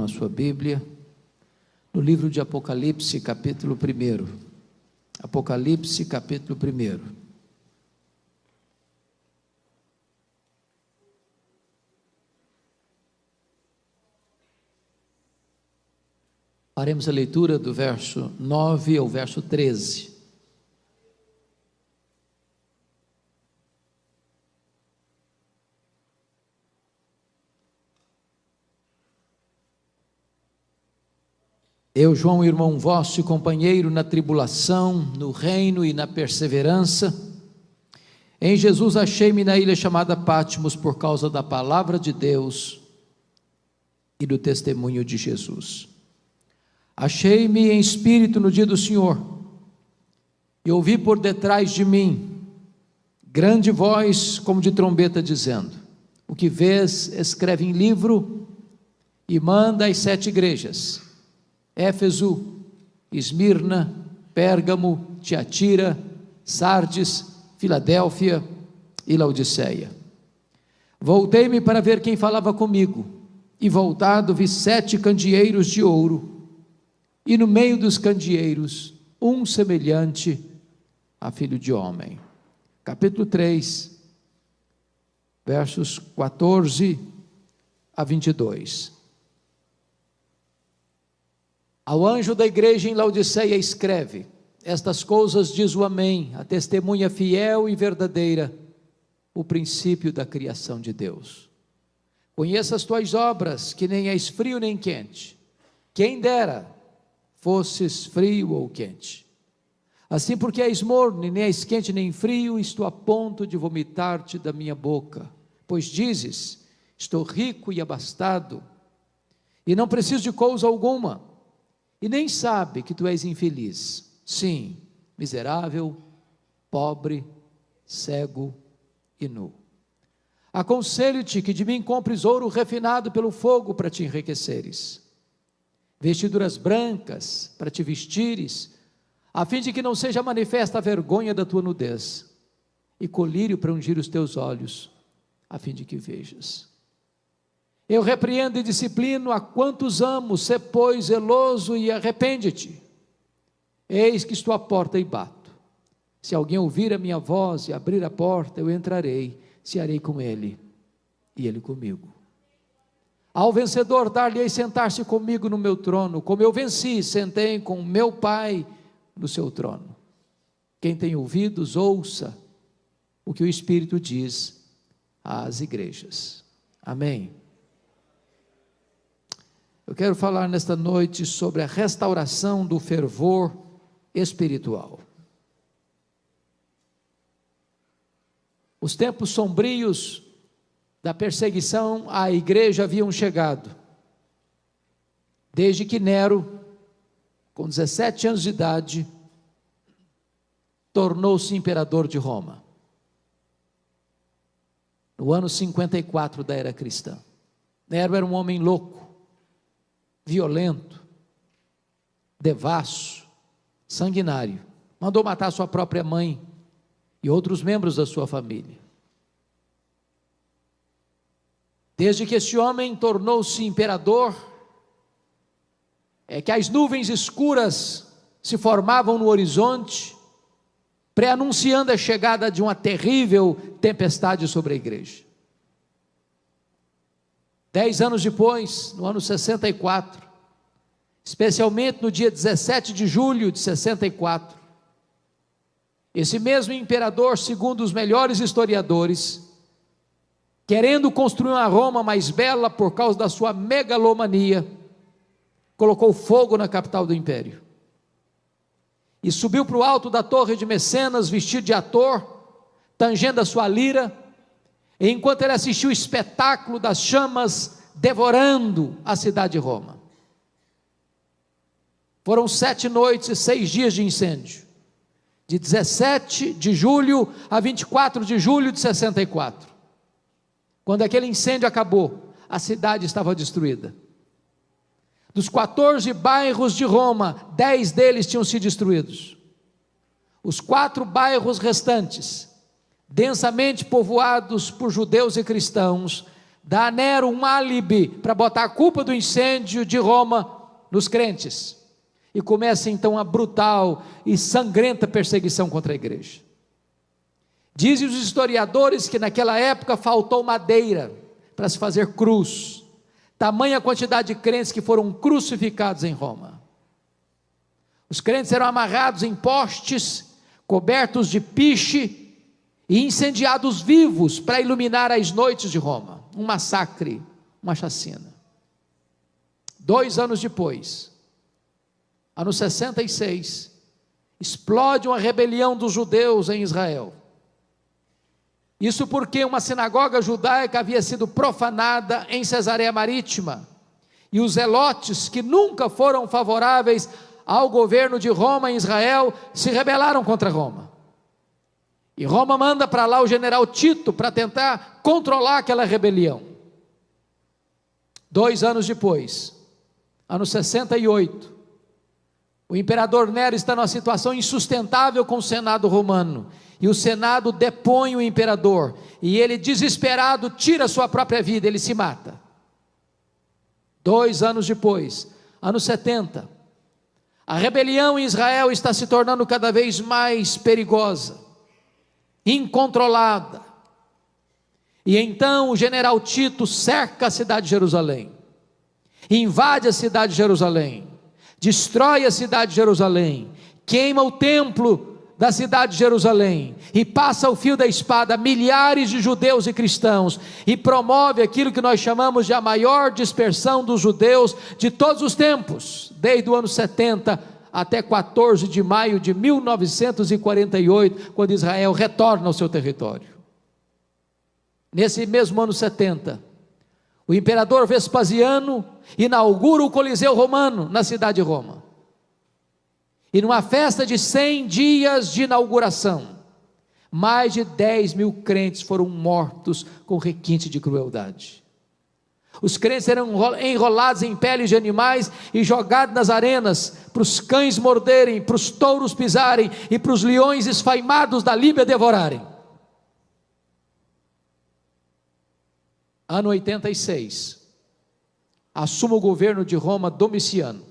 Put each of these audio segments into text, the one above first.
na sua Bíblia, no livro de Apocalipse, capítulo 1. Apocalipse, capítulo 1. Faremos a leitura do verso 9 ao verso 13. Eu, João, irmão vosso e companheiro na tribulação, no reino e na perseverança, em Jesus achei-me na ilha chamada Patmos por causa da palavra de Deus e do testemunho de Jesus. Achei-me em espírito no dia do Senhor, e ouvi por detrás de mim grande voz como de trombeta dizendo: o que vês, escreve em livro e manda às 7 igrejas: Éfeso, Esmirna, Pérgamo, Tiatira, Sardes, Filadélfia e Laodiceia. Voltei-me para ver quem falava comigo, e voltado vi 7 candeeiros de ouro, e no meio dos candeeiros um semelhante a filho de homem. Capítulo 3, versos 14 a 22. Ao anjo da igreja em Laodiceia escreve: estas coisas diz o Amém, a testemunha fiel e verdadeira, o princípio da criação de Deus. Conheço as tuas obras, que nem és frio nem quente. Quem dera fosses frio ou quente. Assim, porque és morno, nem és quente nem frio, estou a ponto de vomitar-te da minha boca. Pois dizes: estou rico e abastado, e não preciso de coisa alguma, e nem sabe que tu és infeliz, sim, miserável, pobre, cego e nu. Aconselho-te que de mim compres ouro refinado pelo fogo para te enriqueceres, vestiduras brancas para te vestires, a fim de que não seja manifesta a vergonha da tua nudez, e colírio para ungir os teus olhos, a fim de que vejas. Eu repreendo e disciplino a quantos amo, sê pois zeloso e arrepende-te. Eis que estou à porta e bato. Se alguém ouvir a minha voz e abrir a porta, eu entrarei, cearei com ele e ele comigo. Ao vencedor dar-lhe-ei sentar-se comigo no meu trono, como eu venci, sentei com meu Pai no seu trono. Quem tem ouvidos, ouça o que o Espírito diz às igrejas. Amém. Eu quero falar nesta noite sobre a restauração do fervor espiritual. Os tempos sombrios da perseguição à igreja haviam chegado, desde que Nero, com 17 anos de idade, tornou-se imperador de Roma, no ano 54 da era cristã. Nero era um homem louco, violento, devasso, sanguinário. Mandou matar sua própria mãe e outros membros da sua família. Desde que esse homem tornou-se imperador, é que as nuvens escuras se formavam no horizonte, pré-anunciando a chegada de uma terrível tempestade sobre a igreja. 10 anos depois, no ano 64, especialmente no dia 17 de julho de 64, esse mesmo imperador, segundo os melhores historiadores, querendo construir uma Roma mais bela por causa da sua megalomania, colocou fogo na capital do império, e subiu para o alto da torre de Mecenas, vestido de ator, tangendo a sua lira, e enquanto ele assistiu o espetáculo das chamas devorando a cidade de Roma. Foram 7 noites e 6 dias de incêndio, de 17 de julho a 24 de julho de 64. Quando aquele incêndio acabou, a cidade estava destruída. Dos 14 bairros de Roma, 10 deles tinham sido destruídos. Os 4 bairros restantes, densamente povoados por judeus e cristãos, dá a Nero um álibi para botar a culpa do incêndio de Roma nos crentes, e começa então a brutal e sangrenta perseguição contra a igreja. Dizem os historiadores que naquela época faltou madeira para se fazer cruz, tamanha quantidade de crentes que foram crucificados em Roma. Os crentes eram amarrados em postes, cobertos de piche e incendiados vivos para iluminar as noites de Roma. Um massacre, uma chacina. 2 anos depois, ano 66, explode uma rebelião dos judeus em Israel. Isso porque uma sinagoga judaica havia sido profanada em Cesareia Marítima, e os zelotes, que nunca foram favoráveis ao governo de Roma em Israel, se rebelaram contra Roma. E Roma manda para lá o general Tito para tentar controlar aquela rebelião. 2 anos depois, ano 68, o imperador Nero está numa situação insustentável com o Senado romano, e o Senado depõe o imperador, e ele, desesperado, tira a sua própria vida, ele se mata. 2 anos depois, ano 70, a rebelião em Israel está se tornando cada vez mais perigosa, incontrolada, e então o general Tito cerca a cidade de Jerusalém, invade a cidade de Jerusalém, destrói a cidade de Jerusalém, queima o templo da cidade de Jerusalém, e passa o fio da espada a milhares de judeus e cristãos, e promove aquilo que nós chamamos de a maior dispersão dos judeus de todos os tempos, desde o ano 70 até 14 de maio de 1948, quando Israel retorna ao seu território. Nesse mesmo ano 70, o imperador Vespasiano inaugura o Coliseu Romano na cidade de Roma, e numa festa de 100 dias de inauguração, mais de 10.000 crentes foram mortos com requinte de crueldade. Os crentes eram enrolados em peles de animais e jogados nas arenas, para os cães morderem, para os touros pisarem, e para os leões esfaimados da Líbia devorarem. Ano 86, assume o governo de Roma Domiciano,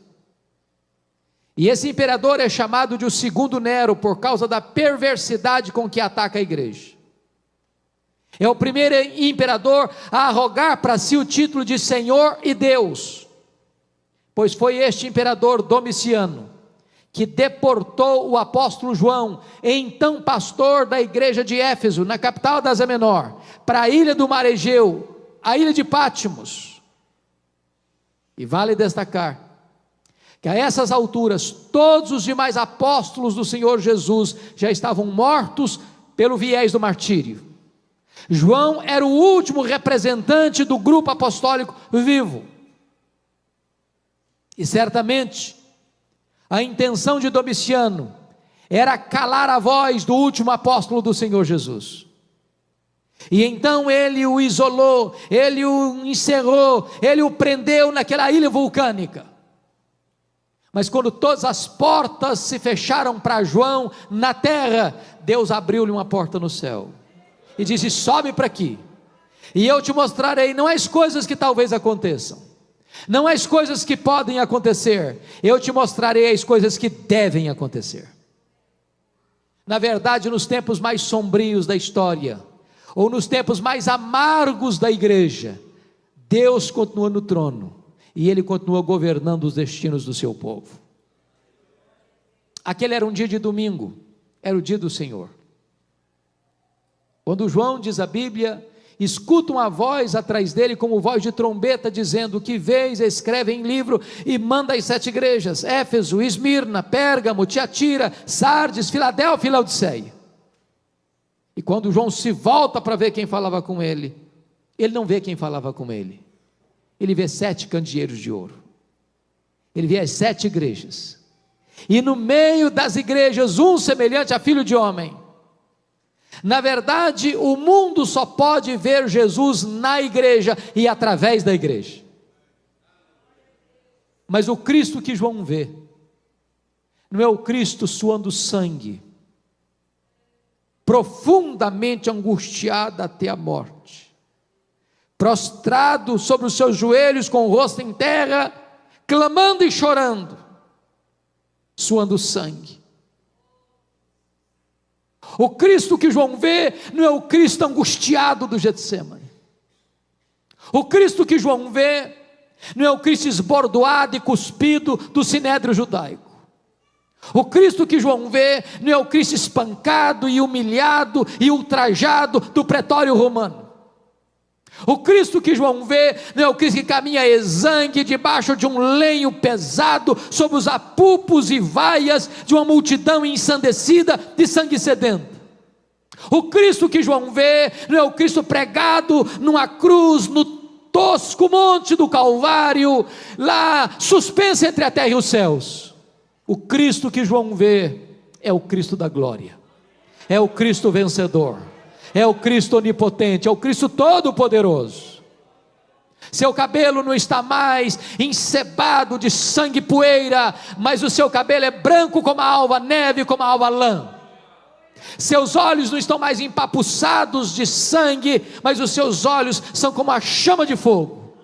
e esse imperador é chamado de o segundo Nero, por causa da perversidade com que ataca a igreja. É o primeiro imperador a arrogar para si o título de Senhor e Deus, pois foi este imperador Domiciano que deportou o apóstolo João, então pastor da igreja de Éfeso, na capital da Ásia Menor, para a ilha do Mar Egeu, a ilha de Patmos. E vale destacar que a essas alturas todos os demais apóstolos do Senhor Jesus já estavam mortos pelo viés do martírio. João era o último representante do grupo apostólico vivo, e certamente a intenção de Domiciano era calar a voz do último apóstolo do Senhor Jesus, e então ele o isolou, ele o encerrou, ele o prendeu naquela ilha vulcânica. Mas quando todas as portas se fecharam para João na terra, Deus abriu-lhe uma porta no céu e disse: sobe para aqui, e eu te mostrarei não as coisas que talvez aconteçam, não as coisas que podem acontecer, eu te mostrarei as coisas que devem acontecer. Na verdade, nos tempos mais sombrios da história, ou nos tempos mais amargos da igreja, Deus continua no trono, e Ele continua governando os destinos do seu povo. Aquele era um dia de domingo, era o dia do Senhor. Quando João, diz a Bíblia, escuta uma voz atrás dele, como voz de trombeta, dizendo: que vês, escreve em livro e manda às 7 igrejas: Éfeso, Esmirna, Pérgamo, Tiatira, Sardes, Filadélfia e Laodiceia. E quando João se volta para ver quem falava com ele, ele não vê quem falava com ele, ele vê 7 candeeiros de ouro, ele vê as 7 igrejas, e no meio das igrejas um semelhante a filho de homem. Na verdade, o mundo só pode ver Jesus na igreja e através da igreja, mas o Cristo que João vê não é o Cristo suando sangue, profundamente angustiado até a morte, prostrado sobre os seus joelhos, com o rosto em terra, clamando e chorando, suando sangue. O Cristo que João vê não é o Cristo angustiado do Getsêmani. O Cristo que João vê não é o Cristo esbordoado e cuspido do sinédrio judaico. O Cristo que João vê não é o Cristo espancado e humilhado e ultrajado do pretório romano. O Cristo que João vê não é o Cristo que caminha exangue debaixo de um lenho pesado, sob os apupos e vaias de uma multidão ensandecida de sangue sedento. O Cristo que João vê não é o Cristo pregado numa cruz, no tosco monte do Calvário, lá suspenso entre a terra e os céus. O Cristo que João vê é o Cristo da glória, é o Cristo vencedor, é o Cristo onipotente, é o Cristo todo-poderoso. Seu cabelo não está mais encebado de sangue e poeira, mas o seu cabelo é branco como a alva neve, como a alva lã. Seus olhos não estão mais empapuçados de sangue, mas os seus olhos são como a chama de fogo.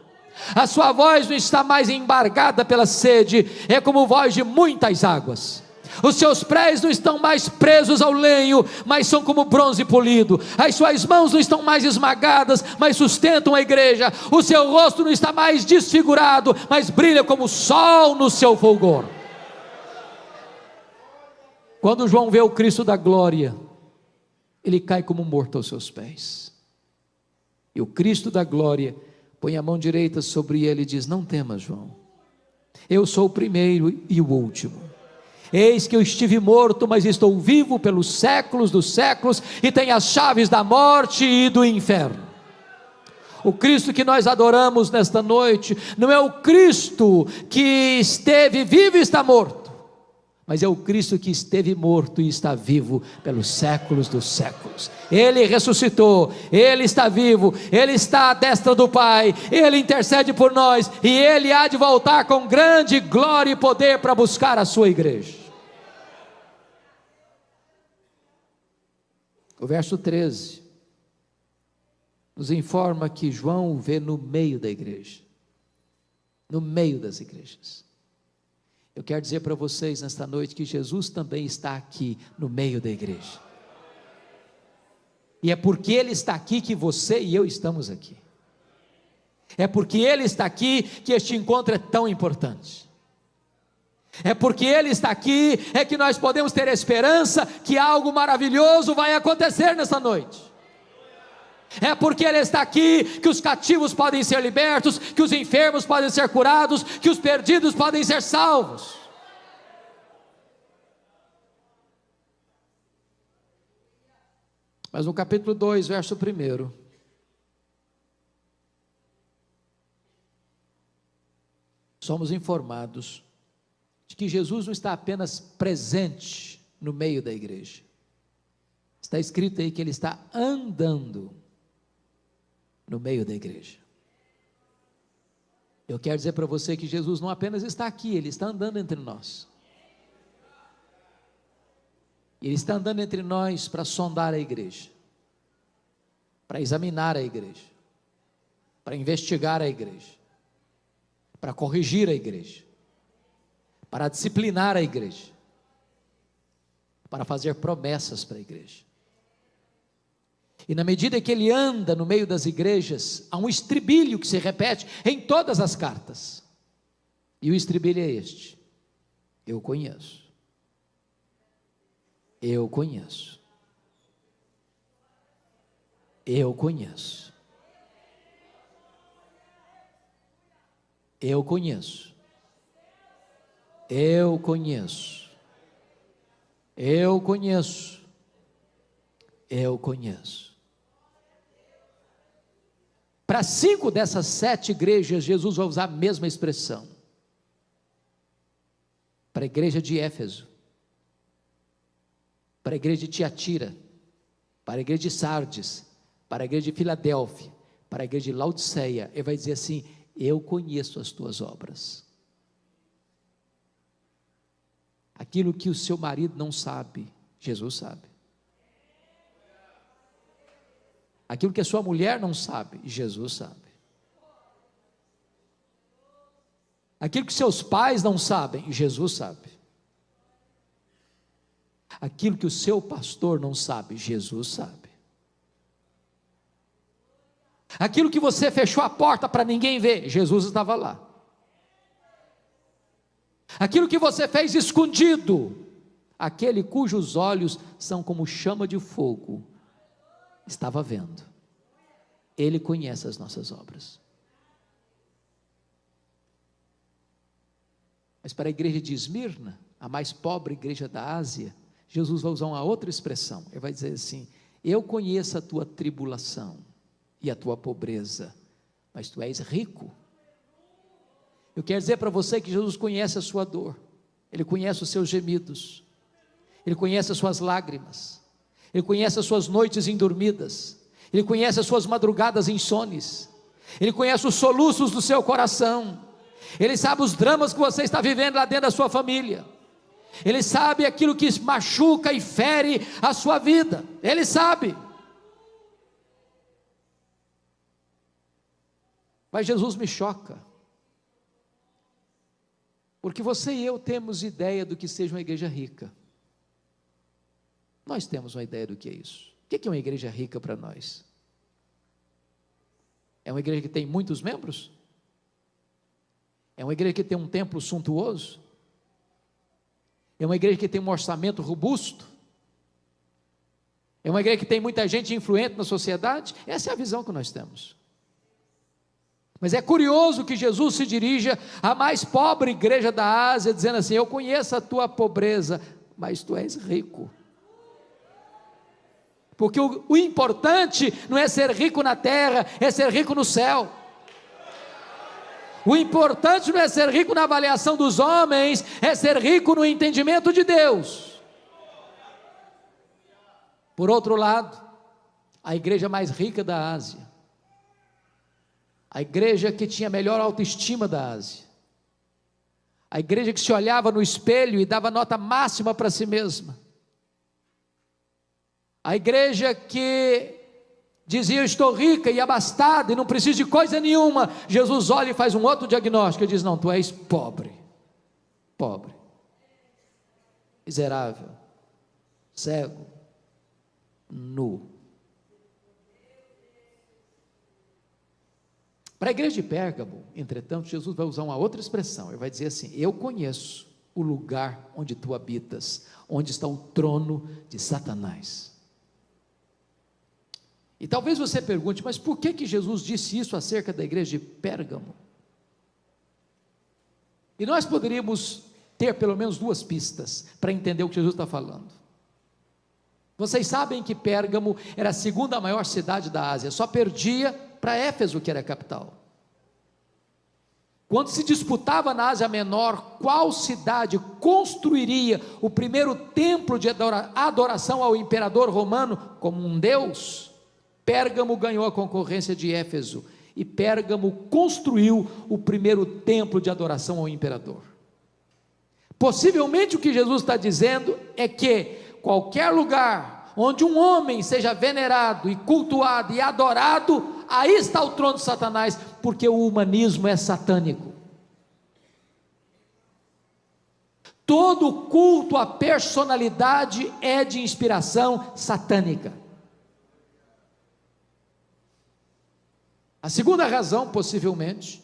A sua voz não está mais embargada pela sede, é como voz de muitas águas. Os seus pés não estão mais presos ao lenho, mas são como bronze polido. As suas mãos não estão mais esmagadas, mas sustentam a igreja. O seu rosto não está mais desfigurado, mas brilha como o sol no seu fulgor. Quando João vê o Cristo da glória, ele cai como morto aos seus pés. E o Cristo da glória põe a mão direita sobre ele e diz: não temas, João, eu sou o primeiro e o último. Eis que eu estive morto, mas estou vivo pelos séculos dos séculos, e tenho as chaves da morte e do inferno. O Cristo que nós adoramos nesta noite, não é o Cristo que esteve vivo e está morto, mas é o Cristo que esteve morto e está vivo pelos séculos dos séculos. Ele ressuscitou, Ele está vivo, Ele está à destra do Pai, Ele intercede por nós, e Ele há de voltar com grande glória e poder para buscar a sua igreja. O verso 13 nos informa que João o vê no meio da igreja, no meio das igrejas. Eu quero dizer para vocês nesta noite que Jesus também está aqui no meio da igreja. E é porque Ele está aqui que você e eu estamos aqui. É porque Ele está aqui que este encontro é tão importante. É porque Ele está aqui é que nós podemos ter esperança que algo maravilhoso vai acontecer nesta noite. É porque Ele está aqui que os cativos podem ser libertos, que os enfermos podem ser curados, que os perdidos podem ser salvos. Mas no capítulo 2, verso 1, somos informados de que Jesus não está apenas presente no meio da igreja. Está escrito aí que Ele está andando no meio da igreja. Eu quero dizer para você que Jesus não apenas está aqui, Ele está andando entre nós. Ele está andando entre nós para sondar a igreja, para examinar a igreja, para investigar a igreja, para corrigir a igreja, para disciplinar a igreja, para fazer promessas para a igreja. E na medida que Ele anda no meio das igrejas, há um estribilho que se repete em todas as cartas, e o estribilho é este: eu conheço, eu conheço, eu conheço, eu conheço, eu conheço, eu conheço, eu conheço. Para 5 dessas 7 igrejas, Jesus vai usar a mesma expressão. Para a igreja de Éfeso, para a igreja de Tiatira, para a igreja de Sardes, para a igreja de Filadélfia, para a igreja de Laodiceia, Ele vai dizer assim: eu conheço as tuas obras. Aquilo que o seu marido não sabe, Jesus sabe. Aquilo que a sua mulher não sabe, Jesus sabe. Aquilo que seus pais não sabem, Jesus sabe. Aquilo que o seu pastor não sabe, Jesus sabe. Aquilo que você fechou a porta para ninguém ver, Jesus estava lá. Aquilo que você fez escondido, aquele cujos olhos são como chama de fogo, estava vendo. Ele conhece as nossas obras. Mas para a igreja de Esmirna, a mais pobre igreja da Ásia, Jesus vai usar uma outra expressão. Ele vai dizer assim: eu conheço a tua tribulação e a tua pobreza, mas tu és rico. Eu quero dizer para você que Jesus conhece a sua dor, Ele conhece os seus gemidos, Ele conhece as suas lágrimas, Ele conhece as suas noites indormidas, Ele conhece as suas madrugadas insones, Ele conhece os soluços do seu coração, Ele sabe os dramas que você está vivendo lá dentro da sua família, Ele sabe aquilo que machuca e fere a sua vida, Ele sabe. Mas Jesus me choca, porque você e eu temos ideia do que seja uma igreja rica. Nós temos uma ideia do que é isso. O que é uma igreja rica para nós? É uma igreja que tem muitos membros? É uma igreja que tem um templo suntuoso? É uma igreja que tem um orçamento robusto? É uma igreja que tem muita gente influente na sociedade? Essa é a visão que nós temos. Mas é curioso que Jesus se dirija à mais pobre igreja da Ásia, dizendo assim: eu conheço a tua pobreza, mas tu és rico. Porque o importante não é ser rico na terra, é ser rico no céu. O importante não é ser rico na avaliação dos homens, é ser rico no entendimento de Deus. Por outro lado, a igreja mais rica da Ásia, a igreja que tinha a melhor autoestima da Ásia, a igreja que se olhava no espelho e dava nota máxima para si mesma, a igreja que dizia: eu estou rica e abastada e não preciso de coisa nenhuma. Jesus olha e faz um outro diagnóstico e diz: não, tu és pobre, miserável, cego, nu. Para a igreja de Pérgamo, entretanto, Jesus vai usar uma outra expressão. Ele vai dizer assim: eu conheço o lugar onde tu habitas, onde está o trono de Satanás. E talvez você pergunte: mas por que Jesus disse isso acerca da igreja de Pérgamo? E nós poderíamos ter pelo menos duas pistas para entender o que Jesus está falando. Vocês sabem que Pérgamo era a segunda maior cidade da Ásia, só perdia para Éfeso, que era a capital. Quando se disputava na Ásia Menor qual cidade construiria o primeiro templo de adoração ao imperador romano como um deus, Pérgamo ganhou a concorrência de Éfeso, e Pérgamo construiu o primeiro templo de adoração ao imperador. Possivelmente o que Jesus está dizendo é que qualquer lugar onde um homem seja venerado e cultuado e adorado, aí está o trono de Satanás, porque o humanismo é satânico. Todo culto à personalidade é de inspiração satânica. A segunda razão, possivelmente,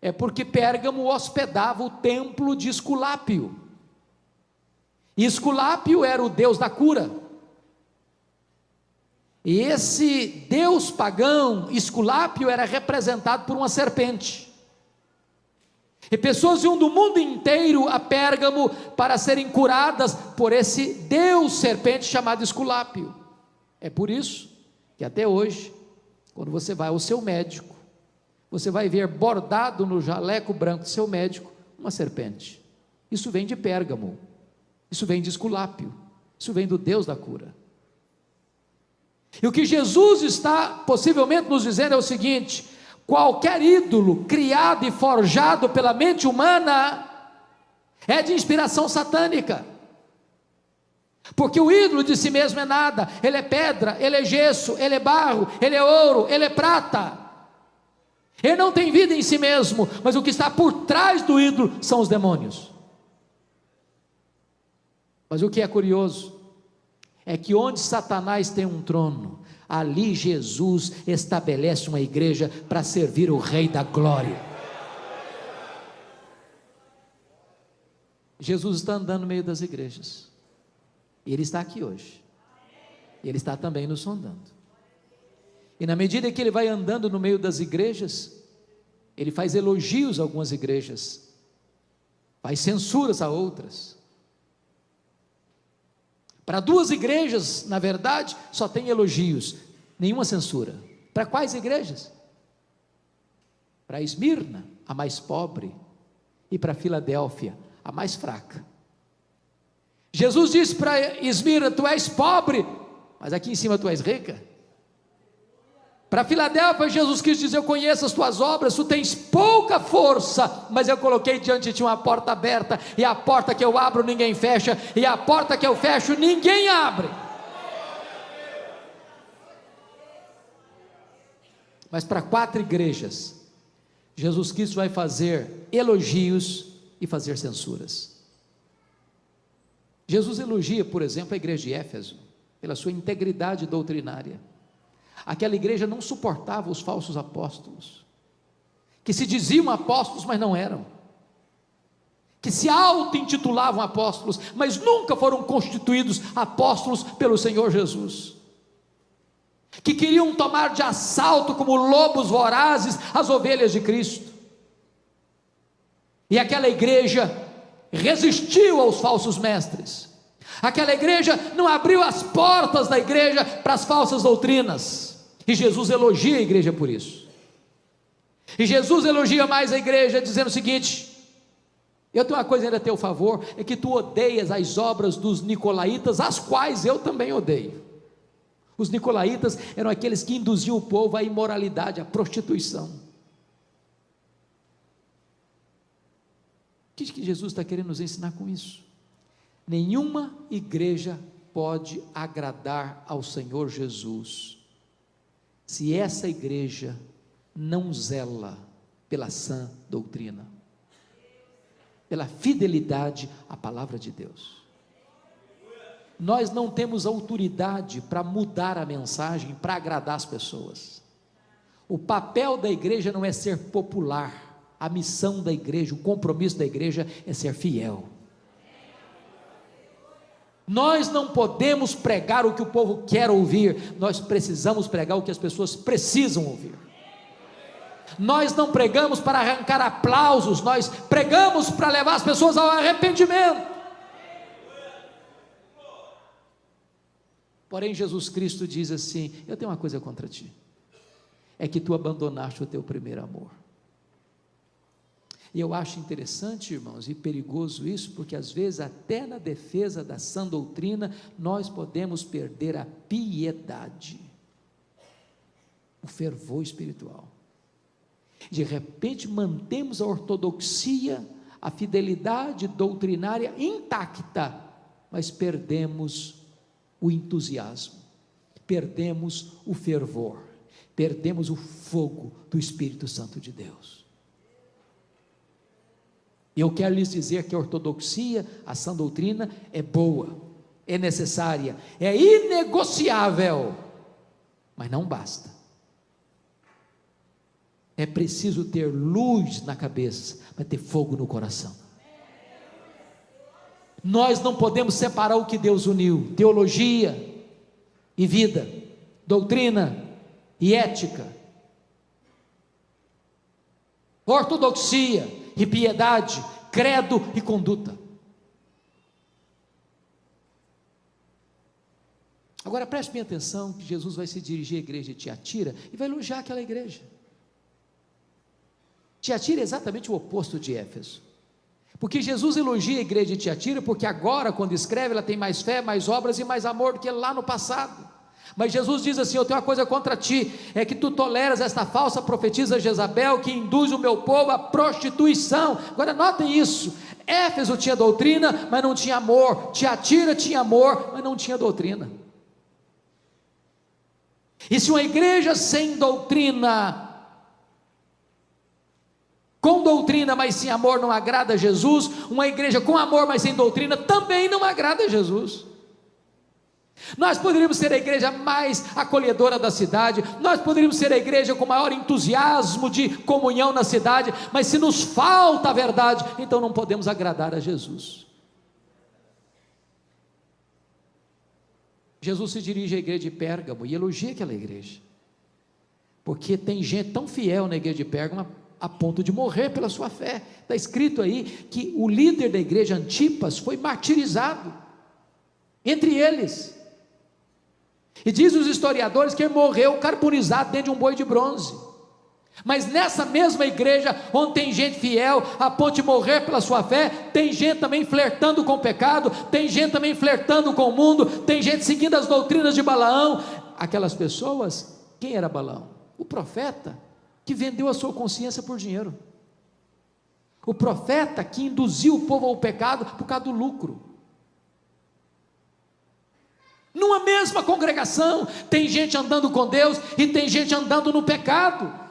é porque Pérgamo hospedava o templo de Esculápio. E Esculápio era o deus da cura. E esse deus pagão, Esculápio, era representado por uma serpente. E pessoas iam do mundo inteiro a Pérgamo para serem curadas por esse deus serpente chamado Esculápio. É por isso que até hoje, quando você vai ao seu médico, você vai ver bordado no jaleco branco do seu médico uma serpente. Isso vem de Pérgamo, isso vem de Esculápio, isso vem do Deus da cura. E o que Jesus está possivelmente nos dizendo é o seguinte: qualquer ídolo criado e forjado pela mente humana é de inspiração satânica. Porque o ídolo de si mesmo é nada, ele é pedra, ele é gesso, ele é barro, ele é ouro, ele é prata. Ele não tem vida em si mesmo, mas o que está por trás do ídolo são os demônios. Mas o que é curioso é que onde Satanás tem um trono, ali Jesus estabelece uma igreja para servir o Rei da Glória. Jesus está andando no meio das igrejas, e Ele está aqui hoje, Ele está também nos sondando. E na medida que Ele vai andando no meio das igrejas, Ele faz elogios a algumas igrejas, faz censuras a outras. Para duas igrejas, na verdade, só tem elogios, nenhuma censura. Para quais igrejas? Para Esmirna, a mais pobre, e para Filadélfia, a mais fraca. Jesus disse para Esmirna: tu és pobre, mas aqui em cima tu és rica. Para Filadélfia, Jesus quis dizer: eu conheço as tuas obras, tu tens pouca força, mas eu coloquei diante de ti uma porta aberta, e a porta que eu abro ninguém fecha, e a porta que eu fecho ninguém abre. Mas para 4 igrejas, Jesus Cristo vai fazer elogios e fazer censuras. Jesus elogia, por exemplo, a igreja de Éfeso, pela sua integridade doutrinária. Aquela igreja não suportava os falsos apóstolos, que se diziam apóstolos, mas não eram, que se auto-intitulavam apóstolos, mas nunca foram constituídos apóstolos pelo Senhor Jesus, que queriam tomar de assalto como lobos vorazes as ovelhas de Cristo. E aquela igreja resistiu aos falsos mestres, aquela igreja não abriu as portas da igreja para as falsas doutrinas, e Jesus elogia a igreja por isso. E Jesus elogia mais a igreja dizendo o seguinte: eu tenho uma coisa ainda a teu favor, é que tu odeias as obras dos nicolaítas, as quais eu também odeio. Os nicolaítas eram aqueles que induziam o povo à imoralidade, à prostituição. O que Jesus está querendo nos ensinar com isso? Nenhuma igreja pode agradar ao Senhor Jesus se essa igreja não zela pela sã doutrina, pela fidelidade à palavra de Deus. Nós não temos autoridade para mudar a mensagem, para agradar as pessoas. O papel da igreja não é ser popular. A missão da igreja, o compromisso da igreja é ser fiel. Nós não podemos pregar o que o povo quer ouvir, nós precisamos pregar o que as pessoas precisam ouvir. Nós não pregamos para arrancar aplausos, nós pregamos para levar as pessoas ao arrependimento. Porém, Jesus Cristo diz assim: eu tenho uma coisa contra ti, é que tu abandonaste o teu primeiro amor. E eu acho interessante, irmãos, e perigoso isso, porque às vezes até na defesa da sã doutrina, nós podemos perder a piedade, o fervor espiritual. De repente mantemos a ortodoxia, a fidelidade doutrinária intacta, mas perdemos o entusiasmo, perdemos o fervor, perdemos o fogo do Espírito Santo de Deus. E eu quero lhes dizer que a ortodoxia, a sã doutrina é boa, é necessária, é inegociável, mas não basta. É preciso ter luz na cabeça, mas ter fogo no coração. Nós não podemos separar o que Deus uniu: teologia e vida, doutrina e ética, ortodoxia e piedade, credo e conduta. Agora preste bem atenção, que Jesus vai se dirigir à igreja de Tiatira e vai elogiar aquela igreja. Tiatira é exatamente o oposto de Éfeso, porque Jesus elogia a igreja de Tiatira, porque agora quando escreve ela tem mais fé, mais obras e mais amor do que lá no passado. Mas Jesus diz assim: eu tenho uma coisa contra ti, é que tu toleras esta falsa profetisa Jezabel, que induz o meu povo à prostituição. Agora notem isso: Éfeso tinha doutrina, mas não tinha amor. Tiatira tinha amor, mas não tinha doutrina. E se uma igreja sem doutrina com doutrina, mas sem amor, não agrada a Jesus. Uma igreja com amor, mas sem doutrina, também não agrada a Jesus. Nós poderíamos ser a igreja mais acolhedora da cidade, nós poderíamos ser a igreja com maior entusiasmo de comunhão na cidade, mas se nos falta a verdade, então não podemos agradar a Jesus. Jesus se dirige à igreja de Pérgamo e elogia aquela igreja, porque tem gente tão fiel na igreja de Pérgamo a ponto de morrer pela sua fé. Está escrito aí que o líder da igreja, Antipas, foi martirizado entre eles, e diz os historiadores que ele morreu carbonizado dentro de um boi de bronze. Mas nessa mesma igreja, onde tem gente fiel a ponto de morrer pela sua fé, tem gente também flertando com o pecado, tem gente também flertando com o mundo, tem gente seguindo as doutrinas de Balaão. Aquelas pessoas, quem era Balaão? O profeta que vendeu a sua consciência por dinheiro, o profeta que induziu o povo ao pecado por causa do lucro. Numa mesma congregação, tem gente andando com Deus e tem gente andando no pecado.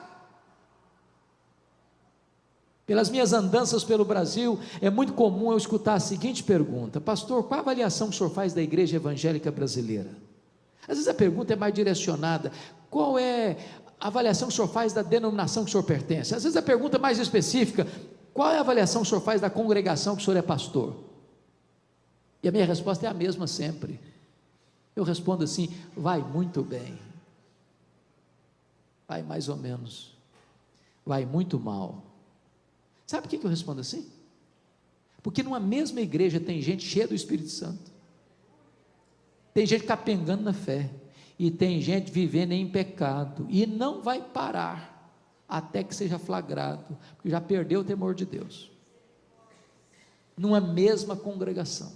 Pelas minhas andanças pelo Brasil, é muito comum eu escutar a seguinte pergunta: pastor, qual a avaliação que o senhor faz da igreja evangélica brasileira? Às vezes a pergunta é mais direcionada: qual é a avaliação que o senhor faz da denominação que o senhor pertence? Às vezes a pergunta é mais específica: qual é a avaliação que o senhor faz da congregação que o senhor é pastor? E a minha resposta é a mesma sempre. Eu respondo assim: vai muito bem, vai mais ou menos, vai muito mal. Sabe por que eu respondo assim? Porque numa mesma igreja tem gente cheia do Espírito Santo, tem gente capengando na fé, e tem gente vivendo em pecado, e não vai parar, até que seja flagrado, porque já perdeu o temor de Deus. Numa mesma congregação,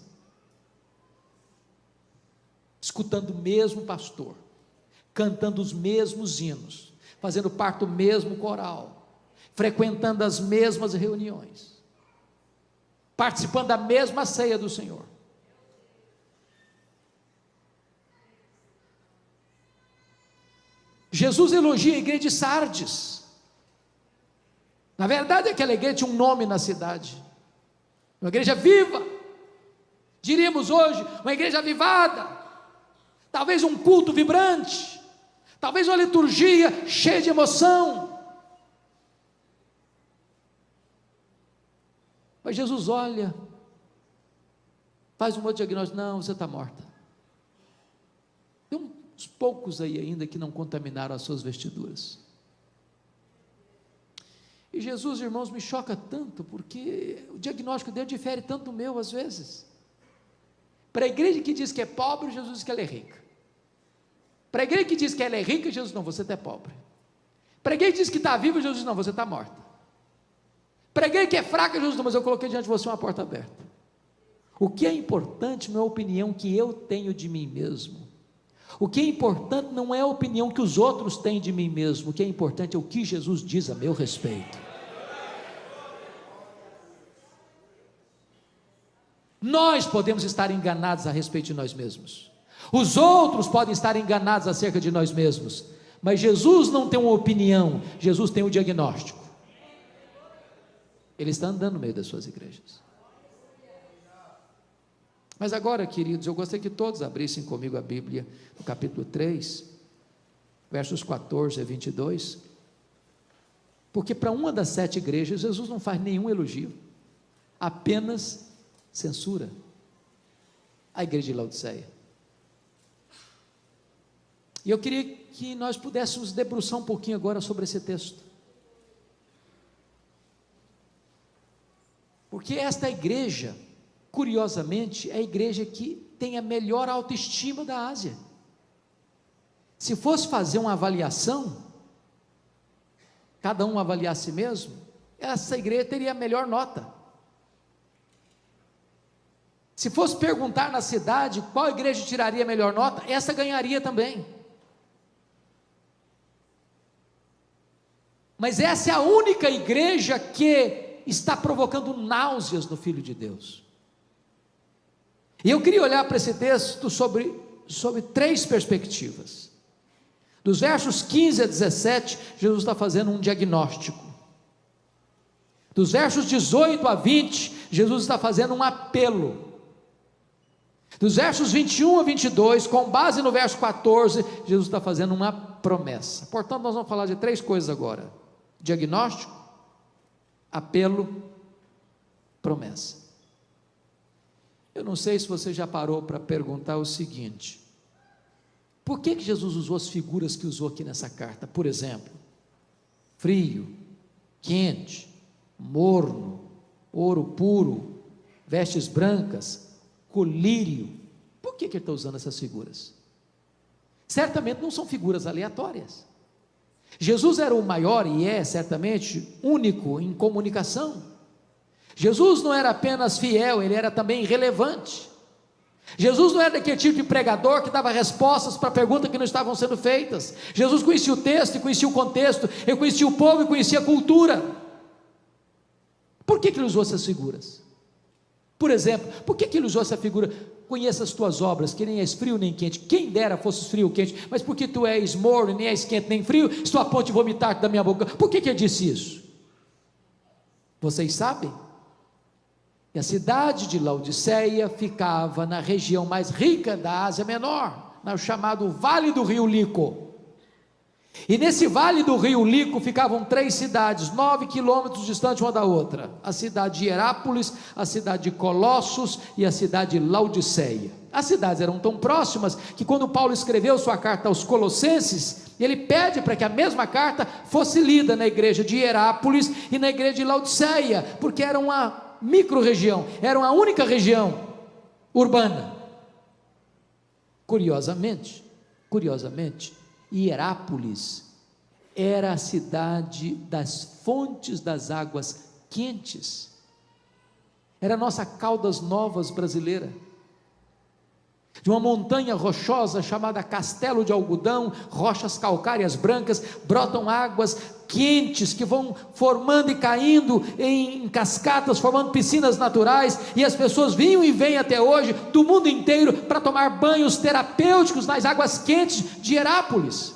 escutando o mesmo pastor, cantando os mesmos hinos, fazendo parte do mesmo coral, frequentando as mesmas reuniões, participando da mesma ceia do Senhor. Jesus elogia a igreja de Sardes. Na verdade, aquela igreja tinha um nome na cidade, uma igreja viva, diríamos hoje, uma igreja avivada, talvez um culto vibrante, talvez uma liturgia cheia de emoção. Mas Jesus olha, faz um outro diagnóstico: não, você está morta. Tem uns poucos aí ainda que não contaminaram as suas vestiduras. E Jesus, irmãos, me choca tanto, porque o diagnóstico dele difere tanto do meu às vezes. Para a igreja que diz que é pobre, Jesus diz que ela é rica. Para a igreja que diz que ela é rica, Jesus: não, você é pobre. Para a igreja que diz que está viva, Jesus diz: não, você está morta. Para a igreja que é fraca, Jesus: não, mas eu coloquei diante de você uma porta aberta. O que é importante não é a opinião que eu tenho de mim mesmo. O que é importante não é a opinião que os outros têm de mim mesmo. O que é importante é o que Jesus diz a meu respeito. Nós podemos estar enganados a respeito de nós mesmos, os outros podem estar enganados acerca de nós mesmos, mas Jesus não tem uma opinião, Jesus tem um diagnóstico. Ele está andando no meio das suas igrejas. Mas agora, queridos, eu gostaria que todos abrissem comigo a Bíblia, no capítulo 3, versos 14 a 22, porque para uma das 7 igrejas, Jesus não faz nenhum elogio, apenas censura. A igreja de Laodiceia. E eu queria que nós pudéssemos debruçar um pouquinho agora sobre esse texto, porque esta igreja, curiosamente, é a igreja que tem a melhor autoestima da Ásia. Se fosse fazer uma avaliação, cada um avaliar a si mesmo, essa igreja teria a melhor nota. Se fosse perguntar na cidade qual igreja tiraria a melhor nota, essa ganharia também. Mas essa é a única igreja que está provocando náuseas no Filho de Deus. E eu queria olhar para esse texto sobre 3 perspectivas. Dos versos 15 a 17, Jesus está fazendo um diagnóstico. Dos versos 18 a 20, Jesus está fazendo um apelo. Dos versos 21 a 22, com base no verso 14, Jesus está fazendo uma promessa. Portanto, nós vamos falar de 3 coisas agora: diagnóstico, apelo, promessa. Eu não sei se você já parou para perguntar o seguinte: por que Jesus usou as figuras que usou aqui nessa carta? Por exemplo, frio, quente, morno, ouro puro, vestes brancas, colírio. Por que ele está usando essas figuras? Certamente não são figuras aleatórias. Jesus era o maior e é certamente único em comunicação. Jesus não era apenas fiel, ele era também relevante. Jesus não era daquele tipo de pregador que dava respostas para perguntas que não estavam sendo feitas. Jesus conhecia o texto e conhecia o contexto, ele conhecia o povo e conhecia a cultura. Por que ele usou essas figuras? Por exemplo, por que ele usou essa figura? Conheça as tuas obras, que nem és frio nem quente. Quem dera fosses frio ou quente, mas porque tu és morno, nem és quente nem frio, estou a ponto de vomitar-te da minha boca. Por que ele disse isso? Vocês sabem? E a cidade de Laodiceia ficava na região mais rica da Ásia Menor, no chamado Vale do Rio Lico. E nesse Vale do Rio Lico ficavam 3 cidades, 9 quilômetros distantes uma da outra: a cidade de Herápolis, a cidade de Colossos e a cidade de Laodiceia. As cidades eram tão próximas que quando Paulo escreveu sua carta aos Colossenses, ele pede para que a mesma carta fosse lida na igreja de Herápolis e na igreja de Laodiceia, porque era uma micro-região, era uma única região urbana. Curiosamente, Hierápolis era a cidade das fontes das águas quentes, era a nossa Caldas Novas brasileira. De uma montanha rochosa chamada Castelo de Algodão, rochas calcárias brancas, brotam águas quentes que vão formando e caindo em cascatas, formando piscinas naturais, e as pessoas vinham e vêm até hoje do mundo inteiro para tomar banhos terapêuticos nas águas quentes de Herápolis.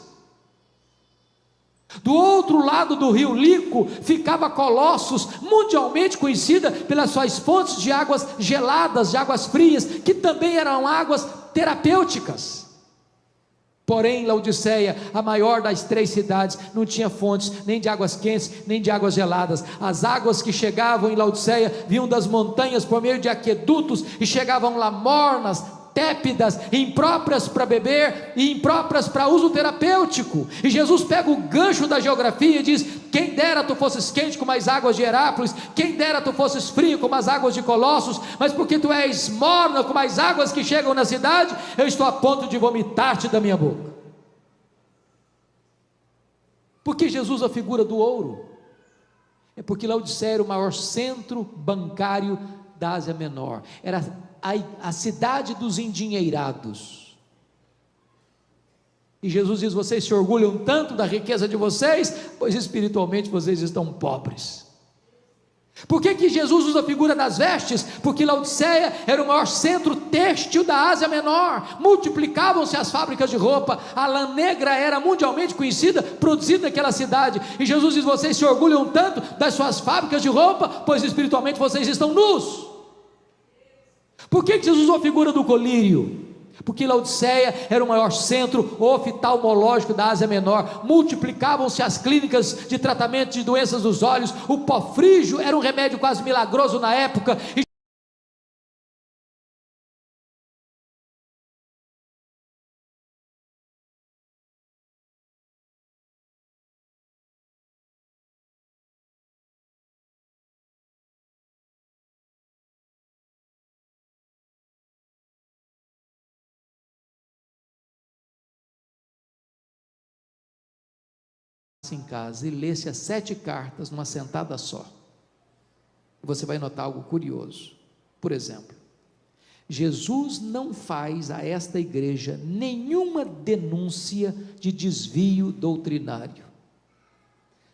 Do outro lado do rio Lico ficava Colossos, mundialmente conhecida pelas suas fontes de águas geladas, de águas frias, que também eram águas terapêuticas. Porém, Laodiceia, a maior das 3 cidades, não tinha fontes nem de águas quentes, nem de águas geladas. As águas que chegavam em Laodiceia vinham das montanhas por meio de aquedutos e chegavam lá mornas, tépidas, impróprias para beber e impróprias para uso terapêutico. E Jesus pega o gancho da geografia e diz: quem dera tu fosses quente como as águas de Herápolis, quem dera tu fosses frio como as águas de Colossos, mas porque tu és morna como as águas que chegam na cidade, eu estou a ponto de vomitar-te da minha boca. Por que Jesus a figura do ouro? É porque Laodiceia era o maior centro bancário da Ásia Menor, era a cidade dos endinheirados. E Jesus diz: vocês se orgulham tanto da riqueza de vocês, pois espiritualmente vocês estão pobres. Por que Jesus usa a figura das vestes? Porque Laodiceia era o maior centro têxtil da Ásia Menor, multiplicavam-se as fábricas de roupa, a lã negra era mundialmente conhecida, produzida naquela cidade, e Jesus diz: vocês se orgulham tanto das suas fábricas de roupa, pois espiritualmente vocês estão nus. Por que Jesus usou a figura do colírio? Porque Laodiceia era o maior centro oftalmológico da Ásia Menor, multiplicavam-se as clínicas de tratamento de doenças dos olhos, o pó frígio era um remédio quase milagroso na época, e em casa e lesse as 7 cartas numa sentada só, você vai notar algo curioso. Por exemplo, Jesus não faz a esta igreja nenhuma denúncia de desvio doutrinário.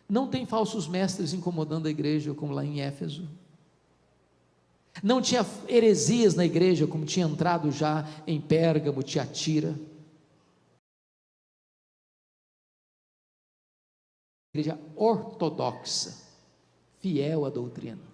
Não tem falsos mestres incomodando a igreja como lá em Éfeso. Não tinha heresias na igreja como tinha entrado já em Pérgamo, Tiatira. Igreja ortodoxa, fiel à doutrina.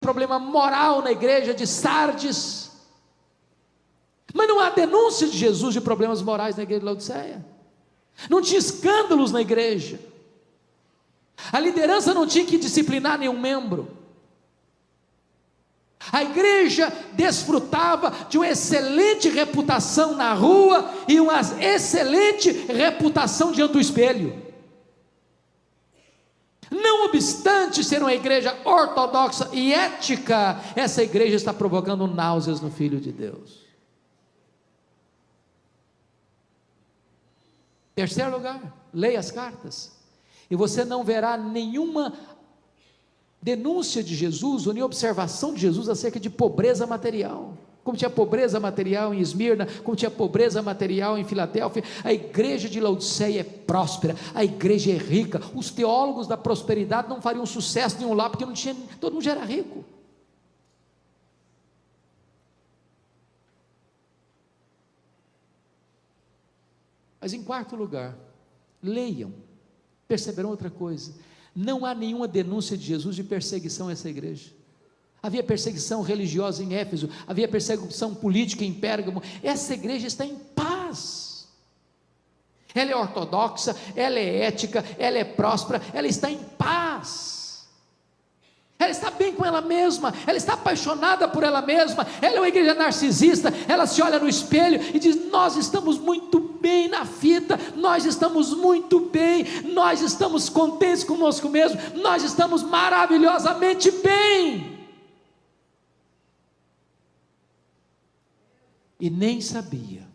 Problema moral na igreja de Sardes, mas não há denúncia de Jesus de problemas morais na igreja de Laodiceia, não tinha escândalos na igreja, a liderança não tinha que disciplinar nenhum membro, a igreja desfrutava de uma excelente reputação na rua e uma excelente reputação diante do espelho. Não obstante ser uma igreja ortodoxa e ética, essa igreja está provocando náuseas no Filho de Deus. Terceiro lugar, leia as cartas, e você não verá nenhuma denúncia de Jesus, ou nem observação de Jesus acerca de pobreza material. Como tinha pobreza material em Esmirna, como tinha pobreza material em Filadélfia, a igreja de Laodiceia é próspera, a igreja é rica. Os teólogos da prosperidade não fariam sucesso nenhum lá, porque não tinha, todo mundo já era rico. Mas em quarto lugar, leiam, perceberão outra coisa: não há nenhuma denúncia de Jesus de perseguição a essa igreja. Havia perseguição religiosa em Éfeso, havia perseguição política em Pérgamo. Essa igreja está em paz, ela é ortodoxa, ela é ética, ela é próspera, ela está em paz, ela está bem com ela mesma, ela está apaixonada por ela mesma. Ela é uma igreja narcisista, ela se olha no espelho e diz: nós estamos muito bem na fita, nós estamos muito bem, nós estamos contentes conosco mesmo, nós estamos maravilhosamente bem. E nem sabia,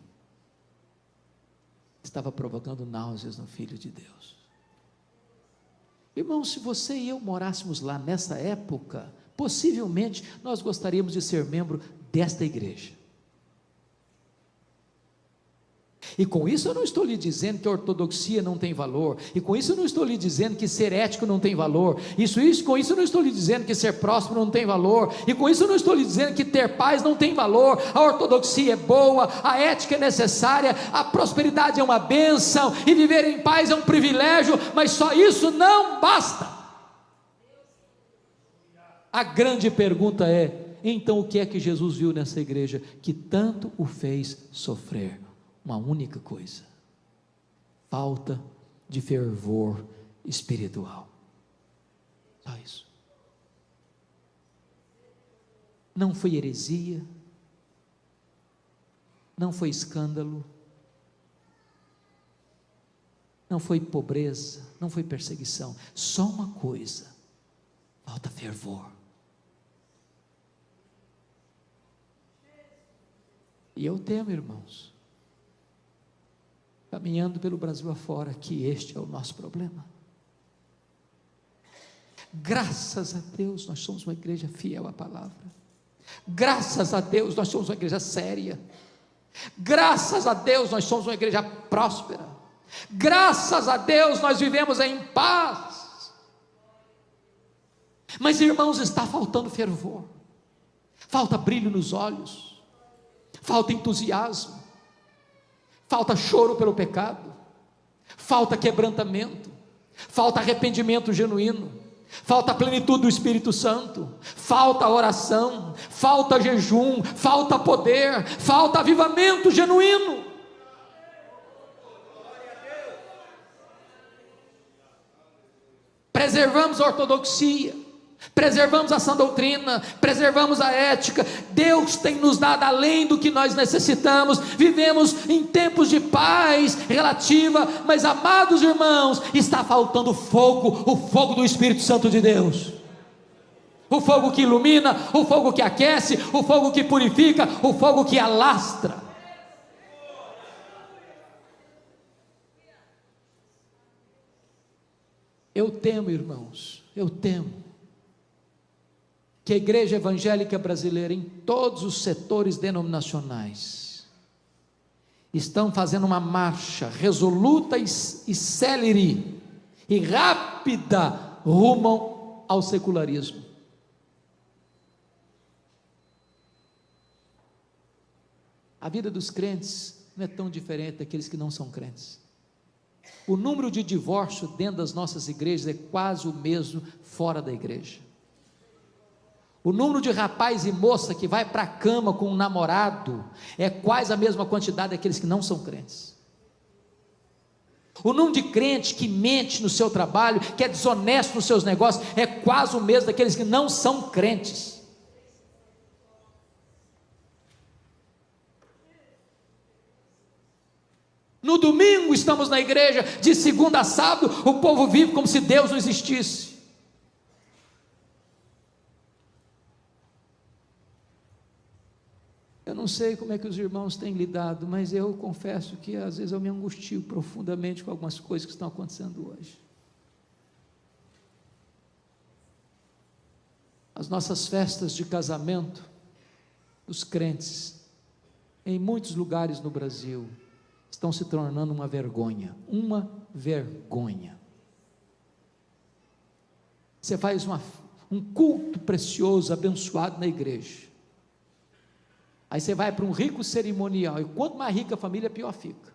estava provocando náuseas no Filho de Deus. Irmãos, se você e eu morássemos lá nessa época, possivelmente nós gostaríamos de ser membro desta igreja. E com isso eu não estou lhe dizendo que a ortodoxia não tem valor, e com isso eu não estou lhe dizendo que ser ético não tem valor, com isso eu não estou lhe dizendo que ser próspero não tem valor, e com isso eu não estou lhe dizendo que ter paz não tem valor. A ortodoxia é boa, a ética é necessária, a prosperidade é uma bênção, e viver em paz é um privilégio, mas só isso não basta. A grande pergunta é: então o que é que Jesus viu nessa igreja que tanto o fez sofrer? Uma única coisa: falta de fervor espiritual. Só isso. Não foi heresia, não foi escândalo, não foi pobreza, não foi perseguição. Só uma coisa: falta fervor. E eu temo, irmãos, caminhando pelo Brasil afora, que este é o nosso problema. Graças a Deus nós somos uma igreja fiel à palavra, graças a Deus nós somos uma igreja séria, graças a Deus nós somos uma igreja próspera, graças a Deus nós vivemos em paz. Mas, irmãos, está faltando fervor, falta brilho nos olhos, falta entusiasmo, falta choro pelo pecado, falta quebrantamento, falta arrependimento genuíno, falta plenitude do Espírito Santo, falta oração, falta jejum, falta poder, falta avivamento genuíno. Preservamos a ortodoxia, preservamos a sã doutrina, preservamos a ética. Deus tem nos dado além do que nós necessitamos. Vivemos em tempos de paz relativa, mas, amados irmãos, está faltando fogo, o fogo do Espírito Santo de Deus, o fogo que ilumina, o fogo que aquece, o fogo que purifica, o fogo que alastra. Eu temo, irmãos, eu temo que a igreja evangélica brasileira, em todos os setores denominacionais, estão fazendo uma marcha resoluta e célere e rápida rumo ao secularismo. A vida dos crentes não é tão diferente daqueles que não são crentes. O número de divórcio dentro das nossas igrejas é quase o mesmo fora da igreja. O número de rapaz e moça que vai para a cama com um namorado é quase a mesma quantidade daqueles que não são crentes. O número de crente que mente no seu trabalho, que é desonesto nos seus negócios, é quase o mesmo daqueles que não são crentes. No domingo estamos na igreja, de segunda a sábado, o povo vive como se Deus não existisse. Eu não sei como é que os irmãos têm lidado, mas eu confesso que às vezes eu me angustio profundamente com algumas coisas que estão acontecendo hoje. As nossas festas de casamento dos crentes, em muitos lugares no Brasil, estão se tornando uma vergonha. Você faz um culto precioso, abençoado na igreja, aí você vai para um rico cerimonial, e quanto mais rica a família, pior fica.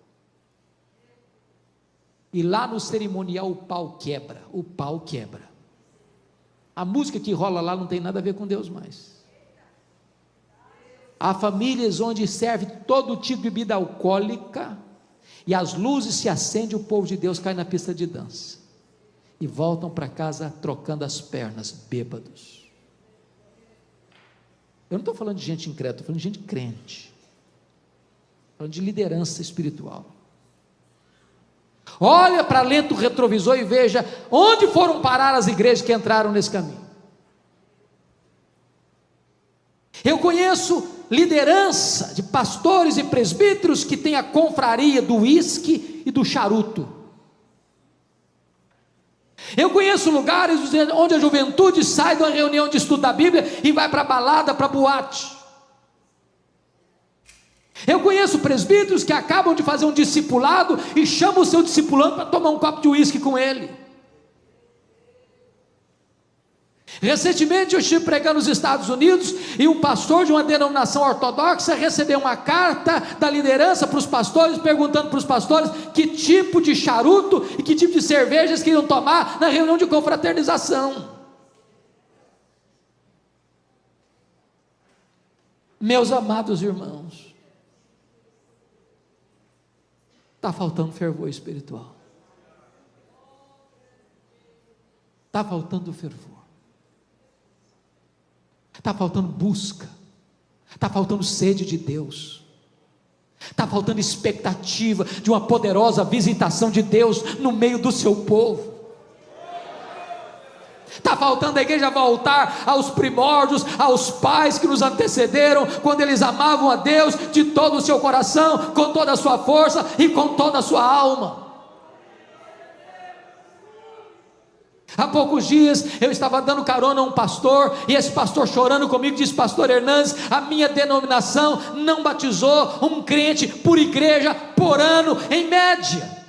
E lá no cerimonial o pau quebra. A música que rola lá não tem nada a ver com Deus mais. Há famílias onde serve todo tipo de bebida alcoólica, e as luzes se acendem, o povo de Deus cai na pista de dança, e voltam para casa trocando as pernas, bêbados. Eu não estou falando de gente incrédula, estou falando de gente crente, falando de liderança espiritual. Olha para lento retrovisor e veja onde foram parar as igrejas que entraram nesse caminho. Eu conheço liderança de pastores e presbíteros que tem a confraria do uísque e do charuto. Eu conheço lugares onde a juventude sai de uma reunião de estudo da Bíblia e vai para balada, para boate. Eu conheço presbíteros que acabam de fazer um discipulado e chamam o seu discipulando para tomar um copo de uísque com ele. Recentemente eu estive pregando nos Estados Unidos, e um pastor de uma denominação ortodoxa recebeu uma carta da liderança para os pastores, perguntando para os pastores que tipo de charuto e que tipo de cervejas queriam tomar na reunião de confraternização. Meus amados irmãos, está faltando fervor espiritual, está faltando fervor, está faltando busca, está faltando sede de Deus, está faltando expectativa de uma poderosa visitação de Deus no meio do seu povo. Está faltando a igreja voltar aos primórdios, aos pais que nos antecederam, quando eles amavam a Deus de todo o seu coração, com toda a sua força e com toda a sua alma. Há poucos dias eu estava dando carona a um pastor, e esse pastor chorando comigo disse: pastor Hernandes, a minha denominação não batizou um crente por igreja por ano em média.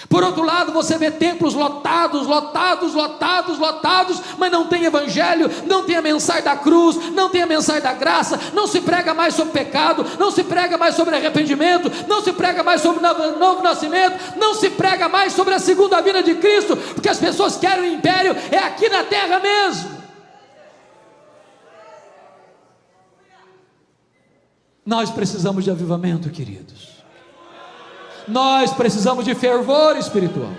Por outro lado, você vê templos lotados, mas não tem evangelho, não tem a mensagem da cruz, não tem a mensagem da graça, não se prega mais sobre pecado, não se prega mais sobre arrependimento, não se prega mais sobre novo nascimento, não se prega mais sobre a segunda vinda de Cristo, porque as pessoas querem o império, é aqui na terra mesmo. Nós precisamos de avivamento, queridos. Nós precisamos de fervor espiritual.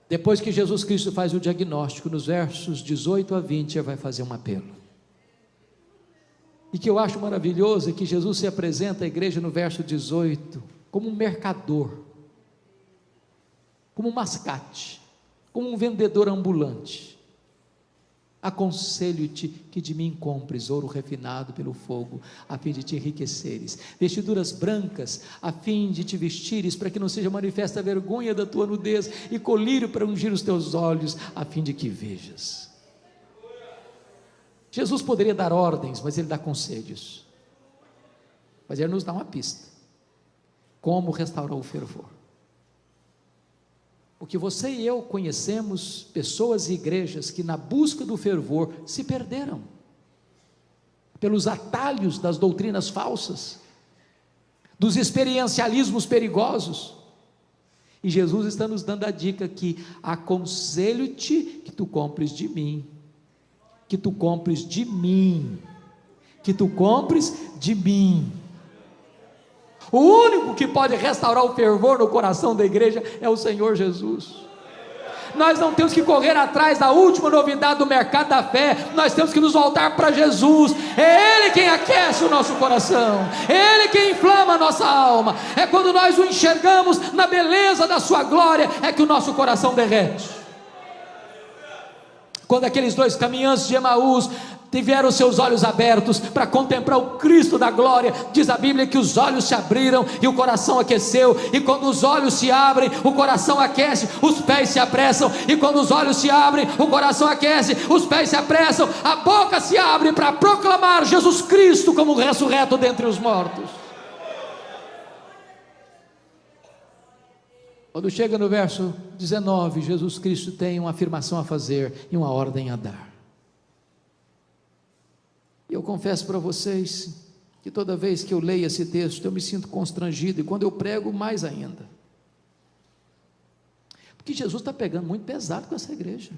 Depois que Jesus Cristo faz o diagnóstico, nos versos 18 a 20, ele vai fazer um apelo. E que eu acho maravilhoso é que Jesus se apresenta à igreja no verso 18 como um mercador, como um mascate, como um vendedor ambulante. Aconselho-te que de mim compres ouro refinado pelo fogo, a fim de te enriqueceres, vestiduras brancas, a fim de te vestires, para que não seja manifesta a vergonha da tua nudez, e colírio para ungir os teus olhos, a fim de que vejas. Jesus poderia dar ordens, mas ele dá conselhos. Mas ele nos dá uma pista: como restaurar o fervor. Porque você e eu conhecemos pessoas e igrejas que na busca do fervor se perderam, pelos atalhos das doutrinas falsas, dos experiencialismos perigosos. E Jesus está nos dando a dica que: aconselho-te que tu compres de mim, que tu compres de mim, que tu compres de mim. O único que pode restaurar o fervor no coração da igreja é o Senhor Jesus. Nós não temos que correr atrás da última novidade do mercado da fé, nós temos que nos voltar para Jesus. É Ele quem aquece o nosso coração, é Ele quem inflama a nossa alma. É quando nós o enxergamos na beleza da sua glória, é que o nosso coração derrete. Quando aqueles dois caminhantes de Emaús tiveram seus olhos abertos para contemplar o Cristo da glória, diz a Bíblia que os olhos se abriram e o coração aqueceu. E quando os olhos se abrem, o coração aquece, os pés se apressam. E quando os olhos se abrem, o coração aquece, os pés se apressam, a boca se abre para proclamar Jesus Cristo como ressurreto dentre os mortos. Quando chega no verso 19, Jesus Cristo tem uma afirmação a fazer e uma ordem a dar. E eu confesso para vocês que toda vez que eu leio esse texto, eu me sinto constrangido, e quando eu prego, mais ainda. Porque Jesus está pegando muito pesado com essa igreja.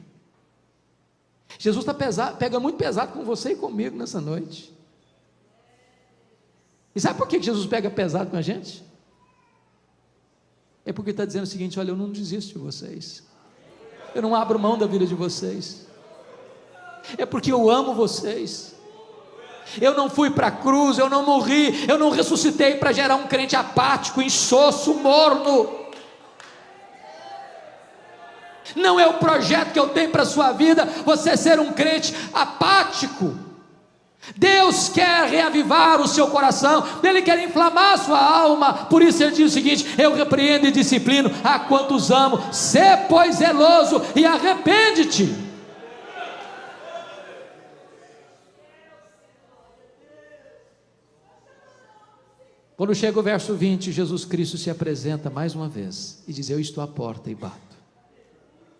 Jesus está pegando muito pesado com você e comigo nessa noite. E sabe por que Jesus pega pesado com a gente? É porque está dizendo o seguinte: olha, eu não desisto de vocês, eu não abro mão da vida de vocês, é porque eu amo vocês. Eu não fui para a cruz, eu não morri, eu não ressuscitei para gerar um crente apático, insosso, morno. Não é o projeto que eu tenho para a sua vida, você ser um crente apático. Deus quer reavivar o seu coração, Ele quer inflamar a sua alma. Por isso Ele diz o seguinte: eu repreendo e disciplino a quantos amo. Sê pois zeloso e arrepende-te. Quando chega o verso 20, Jesus Cristo se apresenta mais uma vez e diz: eu estou à porta e bato.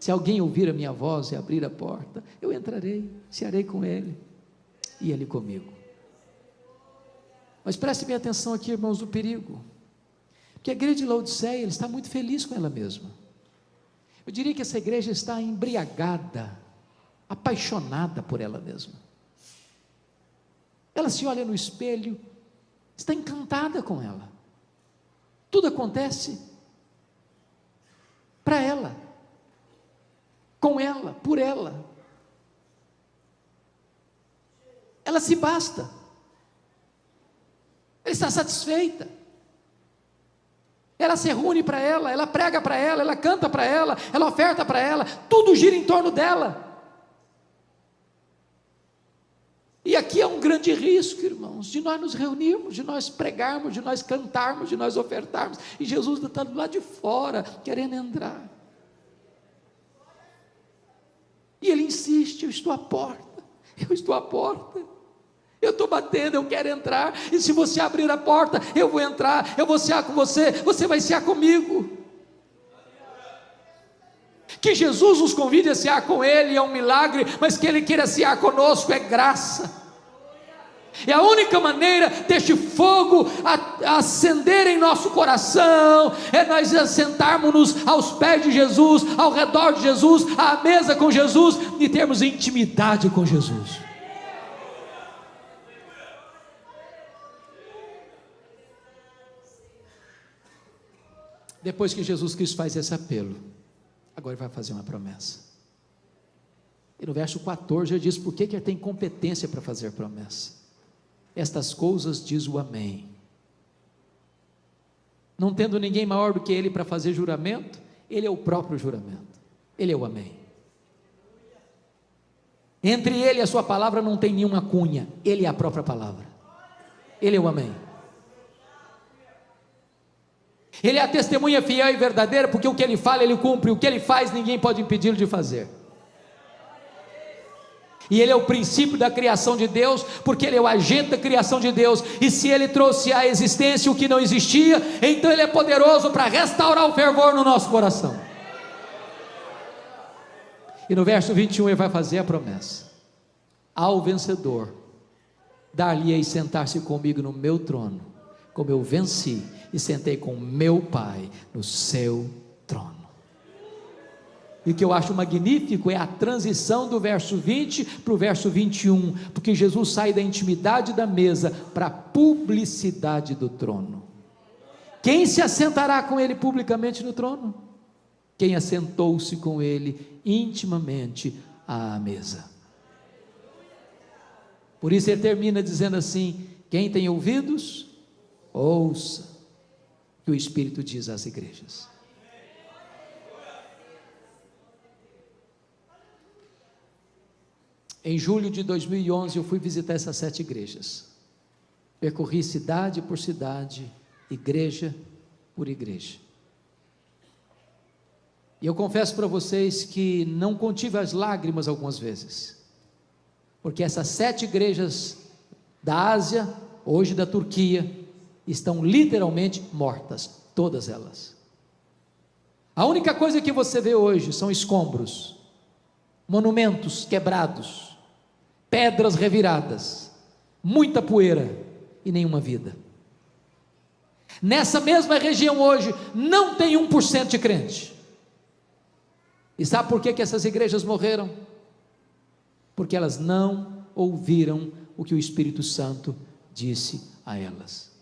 Se alguém ouvir a minha voz e abrir a porta, eu entrarei, cearei com ele e ele comigo. Mas preste bem atenção aqui, irmãos, do perigo, porque a igreja de Laodiceia, ele está muito feliz com ela mesma. Eu diria que essa igreja está embriagada, apaixonada por ela mesma. Ela se olha no espelho, está encantada com ela. Tudo acontece para ela, com ela, por ela. Ela se basta, ela está satisfeita, ela se reúne para ela, ela prega para ela canta para ela oferta para ela, tudo gira em torno dela. E aqui é um grande risco, irmãos, de nós nos reunirmos, de nós pregarmos, de nós cantarmos, de nós ofertarmos, e Jesus está do lado de fora, querendo entrar. E ele insiste: eu estou à porta, eu estou à porta, eu estou batendo, eu quero entrar, e se você abrir a porta, eu vou entrar, eu vou cear com você, você vai cear comigo. Que Jesus nos convide a cear com Ele é um milagre, mas que Ele queira cear conosco é graça. E a única maneira deste fogo acender em nosso coração é nós sentarmos-nos aos pés de Jesus, ao redor de Jesus, à mesa com Jesus, e termos intimidade com Jesus. Depois que Jesus Cristo faz esse apelo, agora ele vai fazer uma promessa. E no verso 14 ele diz por que ele tem competência para fazer promessa. Estas coisas diz o Amém. Não tendo ninguém maior do que ele para fazer juramento, ele é o próprio juramento, ele é o Amém. Entre ele e a sua palavra não tem nenhuma cunha, ele é a própria palavra, ele é o amém. Ele é a testemunha fiel e verdadeira, porque o que ele fala ele cumpre, o que ele faz ninguém pode impedi-lo de fazer. E ele é o princípio da criação de Deus, porque ele é o agente da criação de Deus, e se ele trouxe à existência o que não existia, então ele é poderoso para restaurar o fervor no nosso coração. E no verso 21 ele vai fazer a promessa: ao vencedor dar-lhe-ei sentar-se comigo no meu trono, como eu venci e sentei com meu Pai no seu trono. E o que eu acho magnífico é a transição do verso 20 para o verso 21, porque Jesus sai da intimidade da mesa para a publicidade do trono. Quem se assentará com ele publicamente no trono? Quem assentou-se com ele intimamente à mesa. Por isso ele termina dizendo assim: quem tem ouvidos, ouça o que o Espírito diz às igrejas. Em julho de 2011 eu fui visitar essas 7 igrejas, percorri cidade por cidade, igreja por igreja, e eu confesso para vocês que não contive as lágrimas algumas vezes, porque essas 7 igrejas da Ásia, hoje da Turquia, estão literalmente mortas, todas elas. A única coisa que você vê hoje são escombros, monumentos quebrados, pedras reviradas, muita poeira e nenhuma vida. Nessa mesma região hoje não tem 1% de crente. E sabe por que essas igrejas morreram? Porque elas não ouviram o que o Espírito Santo disse a elas.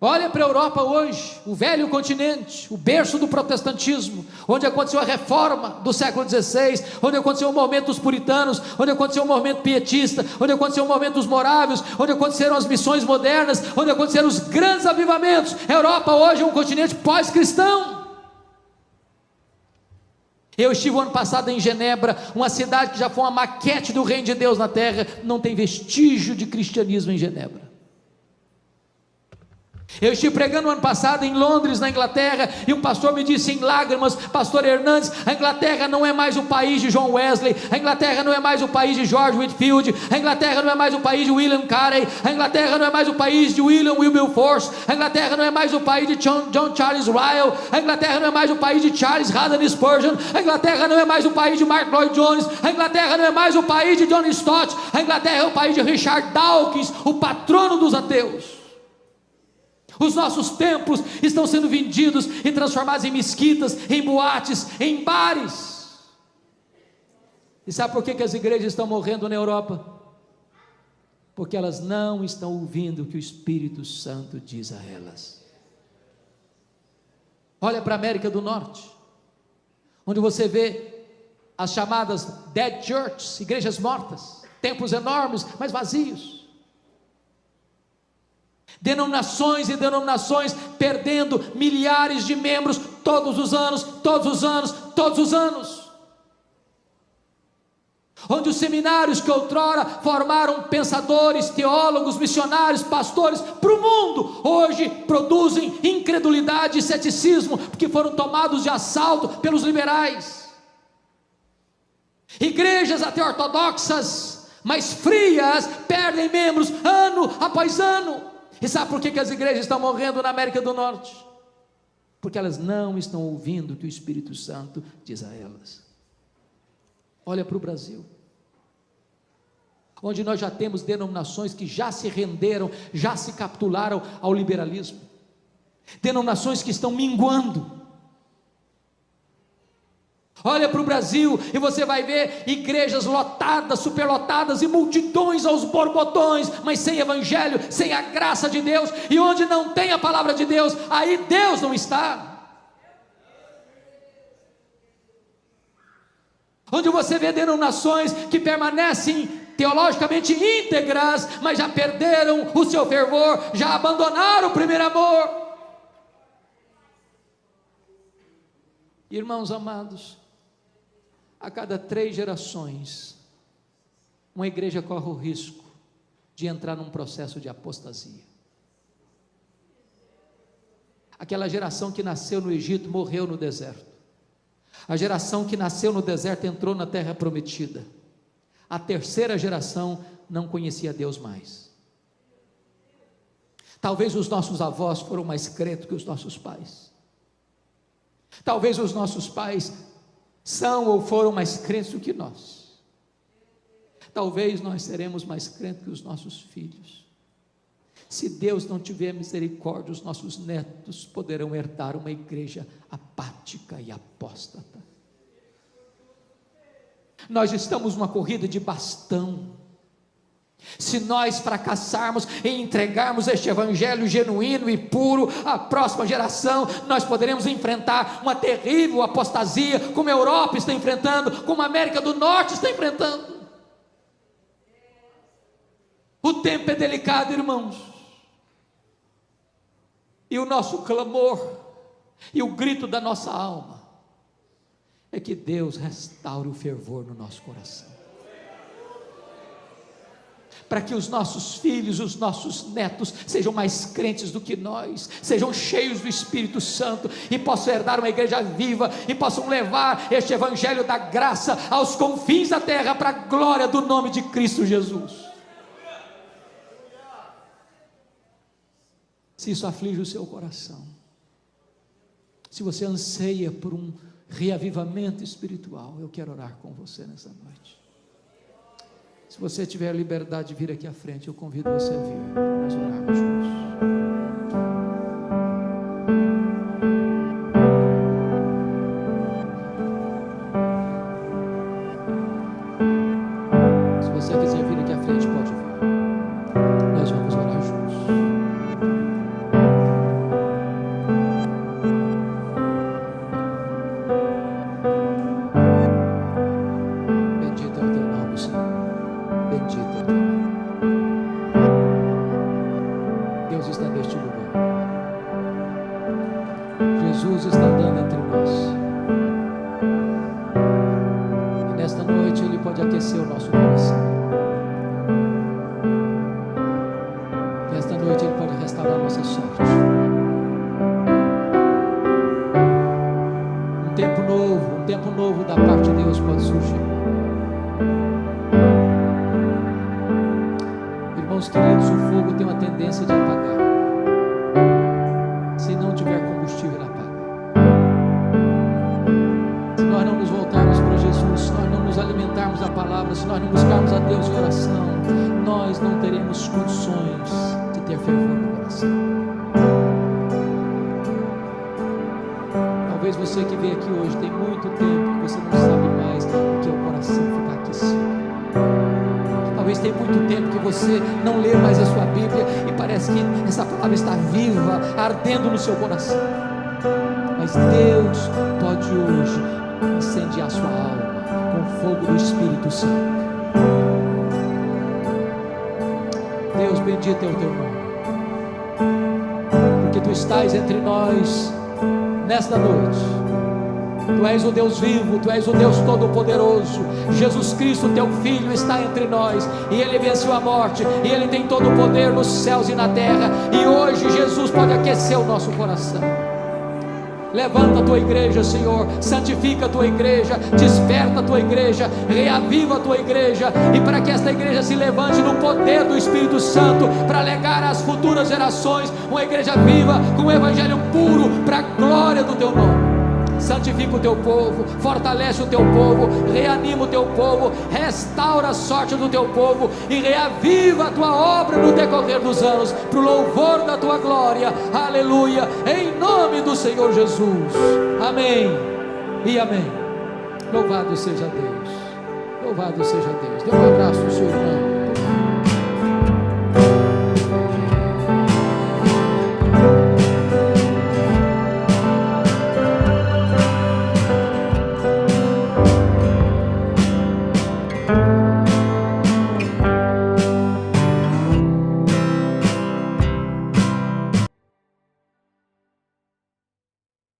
Olha para a Europa hoje, o velho continente, o berço do protestantismo, onde aconteceu a reforma do século XVI, onde aconteceu o movimento dos puritanos, onde aconteceu o movimento pietista, onde aconteceu o movimento dos morávios, onde aconteceram as missões modernas, onde aconteceram os grandes avivamentos. A Europa hoje é um continente pós-cristão. Eu estive o ano passado em Genebra, uma cidade que já foi uma maquete do reino de Deus na terra, não tem vestígio de cristianismo em Genebra. Eu estive pregando no ano passado em Londres, na Inglaterra, e um pastor me disse em lágrimas: pastor Hernandes, a Inglaterra não é mais o país de John Wesley, a Inglaterra não é mais o país de George Whitefield, a Inglaterra não é mais o país de William Carey, a Inglaterra não é mais o país de William Wilberforce, a Inglaterra não é mais o país de John Charles Ryle, a Inglaterra não é mais o país de Charles Haddon Spurgeon, a Inglaterra não é mais o país de Mark Lloyd Jones, a Inglaterra não é mais o país de John Stott, a Inglaterra é o país de Richard Dawkins, o patrono dos ateus. Os nossos templos estão sendo vendidos e transformados em mesquitas, em boates, em bares. E sabe por que as igrejas estão morrendo na Europa? Porque elas não estão ouvindo o que o Espírito Santo diz a elas. Olha para a América do Norte, onde você vê as chamadas dead churches, igrejas mortas, templos enormes, mas vazios. Denominações e denominações perdendo milhares de membros todos os anos, todos os anos, todos os anos. Onde os seminários que outrora formaram pensadores, teólogos, missionários, pastores para o mundo, hoje produzem incredulidade e ceticismo, porque foram tomados de assalto pelos liberais. Igrejas até ortodoxas, mas frias, perdem membros ano após ano. E sabe por que as igrejas estão morrendo na América do Norte? Porque elas não estão ouvindo o que o Espírito Santo diz a elas. Olha para o Brasil, onde nós já temos denominações que já se renderam, já se capitularam ao liberalismo, denominações que estão minguando. Olha para o Brasil e você vai ver igrejas lotadas, superlotadas e multidões aos borbotões, mas sem evangelho, sem a graça de Deus, e onde não tem a palavra de Deus, aí Deus não está. Onde você vê denominações que permanecem teologicamente íntegras, mas já perderam o seu fervor, já abandonaram o primeiro amor. Irmãos amados, A cada 3 gerações, uma igreja corre o risco de entrar num processo de apostasia. Aquela geração que nasceu no Egito morreu no deserto. A geração que nasceu no deserto entrou na terra prometida. A terceira geração não conhecia Deus mais. Talvez os nossos avós foram mais crentes que os nossos pais. Talvez os nossos pais são ou foram mais crentes do que nós. Talvez nós seremos mais crentes que os nossos filhos. Se Deus não tiver misericórdia, os nossos netos poderão herdar uma igreja apática e apóstata. Nós estamos numa corrida de bastão. Se nós fracassarmos em entregarmos este evangelho genuíno e puro à próxima geração, nós poderemos enfrentar uma terrível apostasia, como a Europa está enfrentando, como a América do Norte está enfrentando. O tempo é delicado, irmãos, e o nosso clamor e o grito da nossa alma é que Deus restaure o fervor no nosso coração, para que os nossos filhos, os nossos netos sejam mais crentes do que nós, sejam cheios do Espírito Santo e possam herdar uma igreja viva e possam levar este evangelho da graça aos confins da terra, para a glória do nome de Cristo Jesus. Se isso aflige o seu coração, se você anseia por um reavivamento espiritual, eu quero orar com você nessa noite. Se você tiver a liberdade de vir aqui à frente, eu convido você a vir, para nós orarmos juntos. Se você quiser vir aqui à frente, pode vir. Nós vamos orar juntos. Jesus está andando entre nós, e nesta noite Ele pode aquecer o nosso coração. Nesta noite Ele pode restaurar a nossa sorte. Um tempo novo da parte de Deus pode surgir. Irmãos queridos, o fogo tem uma tendência de apagar. Se não tiver combustível, ele apaga. Se nós não nos voltarmos para Jesus, se nós não nos alimentarmos da palavra, se nós não buscarmos a Deus em oração, nós não teremos condições de ter fervor no coração. Talvez você que veio aqui hoje tem muito tempo que você não sabe mais o que é o coração ficar aquecido. Talvez tem muito tempo que você não lê mais a sua Bíblia e parece que essa palavra está viva, ardendo no seu coração. Mas Deus pode hoje incendiar a sua alma com o fogo do Espírito Santo. Deus, bendito é o teu nome, porque tu estás entre nós nesta noite. Tu és o Deus vivo, Tu és o Deus todo-poderoso. Jesus Cristo, Teu Filho, está entre nós, e Ele venceu a morte, e Ele tem todo o poder nos céus e na terra, e hoje Jesus pode aquecer o nosso coração. Levanta a Tua igreja, Senhor, santifica a Tua igreja, desperta a Tua igreja, reaviva a Tua igreja, e para que esta igreja se levante no poder do Espírito Santo, para legar às futuras gerações uma igreja viva, com um evangelho puro, para a glória do Teu nome. Santifica o Teu povo, fortalece o Teu povo, reanima o Teu povo, restaura a sorte do Teu povo e reaviva a Tua obra no decorrer dos anos, para o louvor da Tua glória, aleluia, em nome do Senhor Jesus, amém e amém. Louvado seja Deus, louvado seja Deus. Dê um abraço ao seu irmão.